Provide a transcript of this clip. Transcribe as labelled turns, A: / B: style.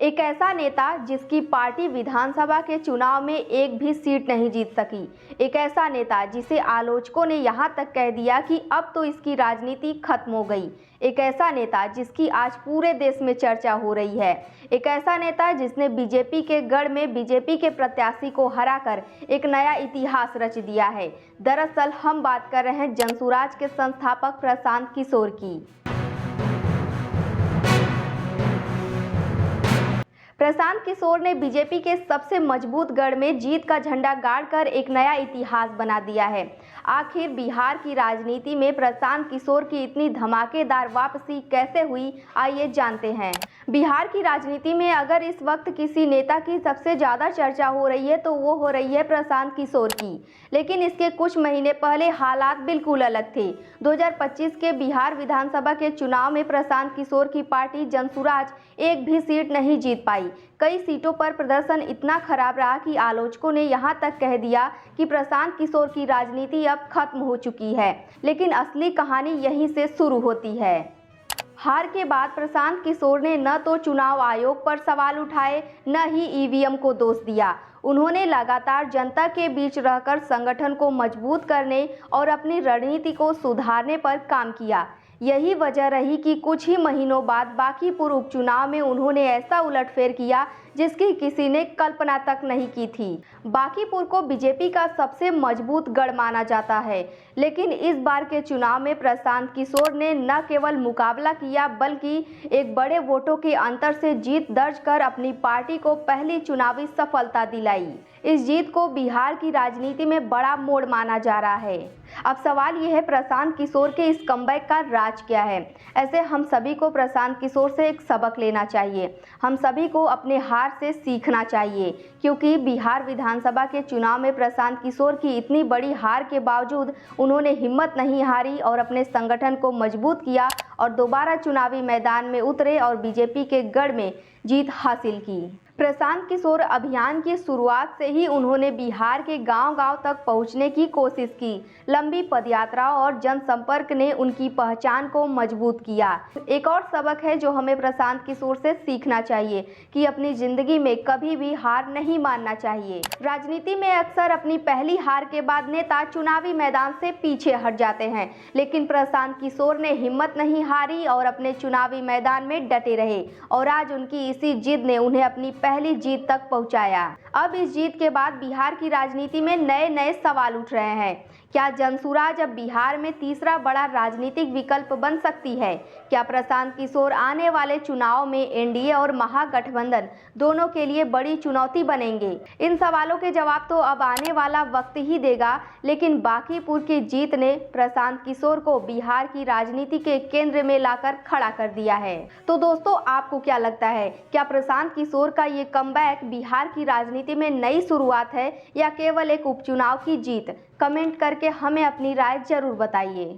A: एक ऐसा नेता जिसकी पार्टी विधानसभा के चुनाव में एक भी सीट नहीं जीत सकी। एक ऐसा नेता जिसे आलोचकों ने यहां तक कह दिया कि अब तो इसकी राजनीति खत्म हो गई। एक ऐसा नेता जिसकी आज पूरे देश में चर्चा हो रही है। एक ऐसा नेता जिसने बीजेपी के गढ़ में बीजेपी के प्रत्याशी को हराकर एक नया इतिहास रच दिया है। दरअसल हम बात कर रहे हैं जनसुराज के संस्थापक प्रशांत किशोर की। प्रशांत किशोर ने बीजेपी के सबसे मजबूत गढ़ में जीत का झंडा गाड़कर एक नया इतिहास बना दिया है। आखिर बिहार की राजनीति में प्रशांत किशोर की इतनी धमाकेदार वापसी कैसे हुई, आइए जानते हैं। बिहार की राजनीति में अगर इस वक्त किसी नेता की सबसे ज़्यादा चर्चा हो रही है तो वो हो रही है प्रशांत किशोर की। लेकिन इसके कुछ महीने पहले हालात बिल्कुल अलग थे। 2025 के बिहार विधानसभा के चुनाव में प्रशांत किशोर की पार्टी जनसुराज एक भी सीट नहीं जीत पाई। कई सीटों पर प्रदर्शन इतना खराब रहा कि आलोचकों ने यहां तक कह दिया कि प्रशांत किशोर की राजनीति अब खत्म हो चुकी है। लेकिन असली कहानी यहीं से शुरू होती है। हार के बाद प्रशांत किशोर ने न तो चुनाव आयोग पर सवाल उठाए, न ही ईवीएम को दोष दिया। उन्होंने लगातार जनता के बीच रहकर संगठन को मजबूत करने और अपनी रणनीति को सुधारने पर काम किया। यही वजह रही कि कुछ ही महीनों बाद बांकीपुर उपचुनाव में उन्होंने ऐसा उलटफेर किया जिसकी किसी ने कल्पना तक नहीं की थी। बांकीपुर को बीजेपी का सबसे मजबूत गढ़ माना जाता है, लेकिन इस बार के चुनाव में प्रशांत किशोर ने न केवल मुकाबला किया बल्कि एक बड़े वोटों के अंतर से जीत दर्ज कर अपनी पार्टी को पहली चुनावी सफलता दिलाई। इस जीत को बिहार की राजनीति में बड़ा मोड़ माना जा रहा है। अब सवाल यह है, प्रशांत किशोर के इस कमबैक का राज क्या है? ऐसे हम सभी को प्रशांत किशोर से एक सबक लेना चाहिए। हम सभी को अपने हार से सीखना चाहिए, क्योंकि बिहार विधानसभा के चुनाव में प्रशांत किशोर की इतनी बड़ी हार के बावजूद उन्होंने हिम्मत नहीं हारी और अपने संगठन को मजबूत किया और दोबारा चुनावी मैदान में उतरे और बीजेपी के गढ़ में जीत हासिल की। प्रशांत किशोर अभियान की शुरुआत से ही उन्होंने बिहार के गांव-गांव तक पहुंचने की कोशिश की। लंबी पदयात्रा और जनसंपर्क ने उनकी पहचान को मजबूत किया। एक और सबक है जो हमें प्रशांत किशोर से सीखना चाहिए कि अपनी जिंदगी में कभी भी हार नहीं मानना चाहिए। राजनीति में अक्सर अपनी पहली हार के बाद नेता चुनावी मैदान से पीछे हट जाते हैं, लेकिन प्रशांत किशोर ने हिम्मत नहीं हारी और अपने चुनावी मैदान में डटे रहे और आज उनकी इसी जिद ने उन्हें अपनी पहली जीत तक पहुंचाया। अब इस जीत के बाद बिहार की राजनीति में नए नए सवाल उठ रहे हैं। क्या जनसुराज अब बिहार में तीसरा बड़ा राजनीतिक विकल्प बन सकती है? क्या प्रशांत किशोर आने वाले चुनाव में एनडीए और महागठबंधन दोनों के लिए बड़ी चुनौती बनेंगे? इन सवालों के जवाब तो अब आने वाला वक्त ही देगा, लेकिन बांकीपुर की जीत ने प्रशांत किशोर को बिहार की राजनीति के केंद्र में लाकर खड़ा कर दिया है। तो दोस्तों, आपको क्या लगता है? क्या प्रशांत किशोर का ये कमबैक बिहार की राजनीति में नई शुरुआत है या केवल एक उपचुनाव की जीत? कमेंट करके हमें अपनी राय जरूर बताइए।